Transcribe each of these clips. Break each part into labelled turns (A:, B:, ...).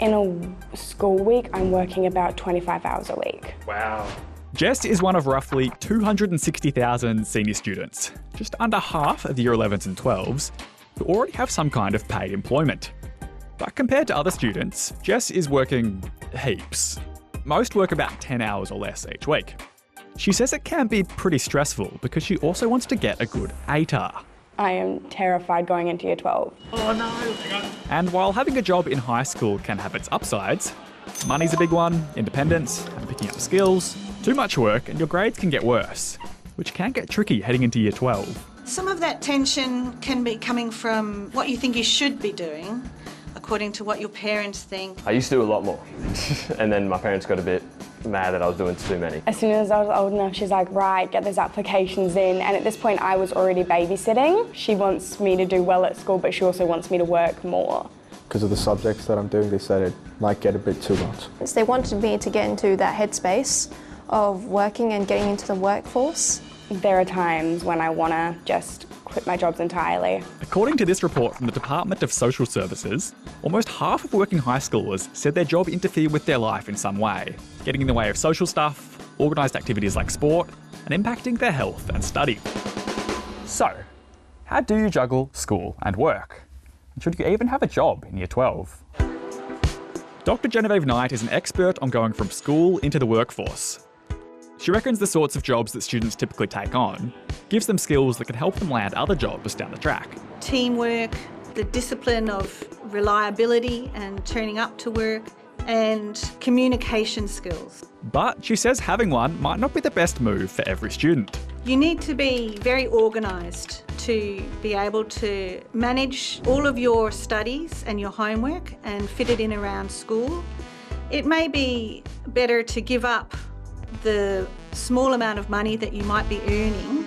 A: In a school week, I'm working about 25 hours a week.
B: Wow. Jess is one of roughly 260,000 senior students, just under half of year 11s and 12s, who already have some kind of paid employment. But compared to other students, Jess is working heaps. Most work about 10 hours or less each week. She says it can be pretty stressful because she also wants to get a good ATAR.
A: I am terrified going into year 12.
B: Oh no! And while having a job in high school can have its upsides, money's a big one, independence, and picking up skills, too much work and your grades can get worse, which can get tricky heading into year 12.
C: Some of that tension can be coming from what you think you should be doing, according to what your parents think.
D: I used to do a lot more, and then my parents got a bit mad that I was doing too many.
A: As soon as I was old enough, she's like, right, get those applications in. And at this point, I was already babysitting. She wants me to do well at school, but she also wants me to work more.
E: Because of the subjects that I'm doing, they said it might get a bit too much.
F: They wanted me to get into that headspace of working and getting into the workforce.
A: There are times when I want to just quit my jobs entirely.
B: According to this report from the Department of Social Services, almost half of working high schoolers said their job interfered with their life in some way, getting in the way of social stuff, organised activities like sport, and impacting their health and study. So, how do you juggle school and work? And should you even have a job in year 12? Dr. Genevieve Knight is an expert on going from school into the workforce. She reckons the sorts of jobs that students typically take on gives them skills that can help them land other jobs down the track.
C: Teamwork, the discipline of reliability and turning up to work, and communication skills.
B: But she says having one might not be the best move for every student.
C: You need to be very organised to be able to manage all of your studies and your homework and fit it in around school. It may be better to give up the small amount of money that you might be earning.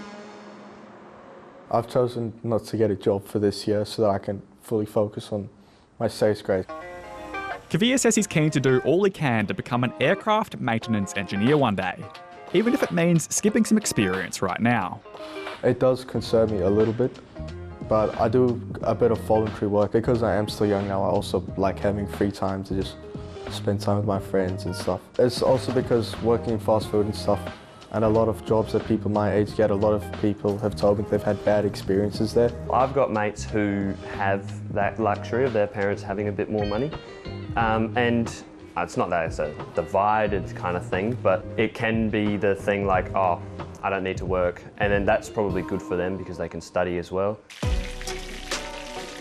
E: I've chosen not to get a job for this year so that I can fully focus on my 6th grade.
B: Kavir says he's keen to do all he can to become an aircraft maintenance engineer one day, even if it means skipping some experience right now.
E: It does concern me a little bit, but I do a bit of voluntary work. Because I am still young now, I also like having free time to just spend time with my friends and stuff. It's also because working in fast food and stuff, and a lot of jobs that people my age get, a lot of people have told me they've had bad experiences there.
D: I've got mates who have that luxury of their parents having a bit more money, and it's not that it's a divided kind of thing, but it can be the thing like, oh, I don't need to work, and then that's probably good for them because they can study as well.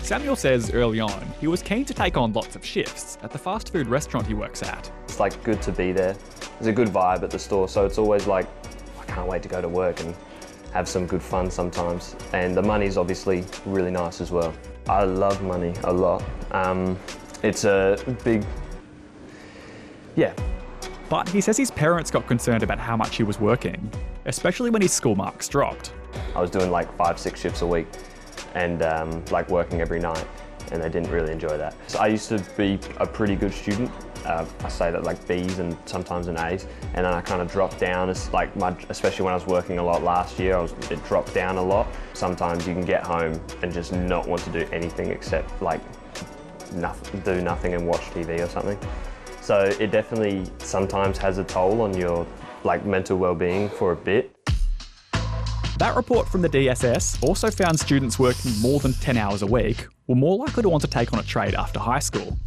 B: Samuel says early on he was keen to take on lots of shifts at the fast food restaurant he works at.
D: It's like good to be there. There's a good vibe at the store, so it's always like, I can't wait to go to work and have some good fun sometimes. And the money's obviously really nice as well. I love money a lot. It's a big, yeah.
B: But he says his parents got concerned about how much he was working, especially when his school marks dropped.
D: I was doing like 5-6 shifts a week and like working every night, and they didn't really enjoy that. So I used to be a pretty good student. I say that like B's and sometimes an A's, and then I kind of dropped down as like especially when I was working a lot last year, it dropped down a lot. Sometimes you can get home and just not want to do anything except like do nothing and watch TV or something. So it definitely sometimes has a toll on your like mental well-being for a bit.
B: That report from the DSS also found students working more than 10 hours a week were more likely to want to take on a trade after high school,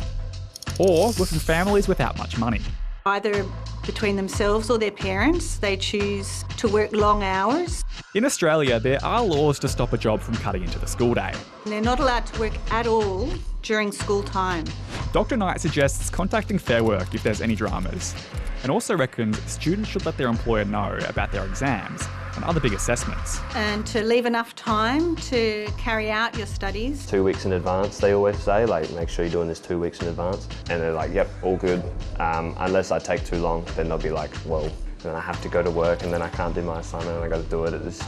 B: or were from families without much money.
C: Either between themselves or their parents, they choose to work long hours.
B: In Australia, there are laws to stop a job from cutting into the school day.
C: And they're not allowed to work at all during school time.
B: Dr. Knight suggests contacting Fair Work if there's any dramas, and also reckons students should let their employer know about their exams and other big assessments.
C: And to leave enough time to carry out your studies.
D: 2 weeks in advance, they always say, like, make sure you're doing this 2 weeks in advance. And they're like, yep, all good. Unless I take too long, then they'll be like, well, then I have to go to work and then I can't do my assignment and I got to do it at this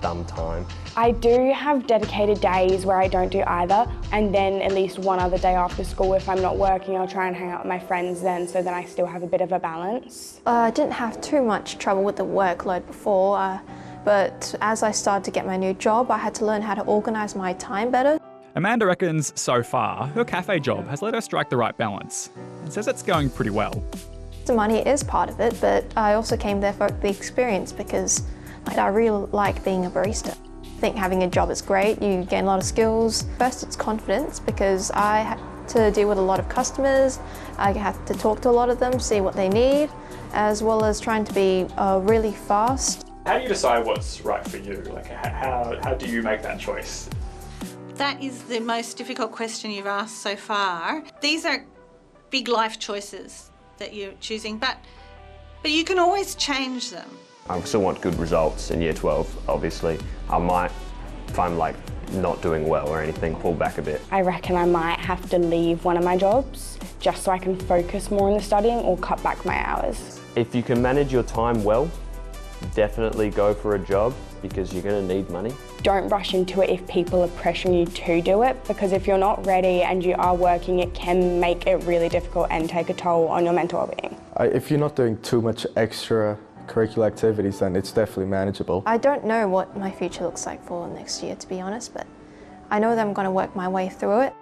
D: dumb time.
A: I do have dedicated days where I don't do either, and then at least one other day after school, if I'm not working, I'll try and hang out with my friends then, so then I still have a bit of a balance.
F: I didn't have too much trouble with the workload before, but as I started to get my new job, I had to learn how to organise my time better.
B: And Amanda reckons so far her cafe job has let her strike the right balance and says it's going pretty well.
F: The money is part of it, but I also came there for the experience because I really like being a barista. I think having a job is great, you gain a lot of skills. First it's confidence because I have to deal with a lot of customers, I have to talk to a lot of them, see what they need, as well as trying to be really fast.
B: How do you decide what's right for you? Like, how do you make that choice?
C: That is the most difficult question you've asked so far. These are big life choices that you're choosing, but you can always change them.
D: I still want good results in year 12, obviously. I might, if I'm like not doing well or anything, pull back a bit.
A: I reckon I might have to leave one of my jobs just so I can focus more on the studying or cut back my hours.
D: If you can manage your time well, definitely go for a job because you're going to need money.
A: Don't rush into it if people are pressuring you to do it, because if you're not ready and you are working, it can make it really difficult and take a toll on your mental well-being.
E: If you're not doing too much extra curricular activities, then it's definitely manageable.
F: I don't know what my future looks like for next year, to be honest, but I know that I'm going to work my way through it.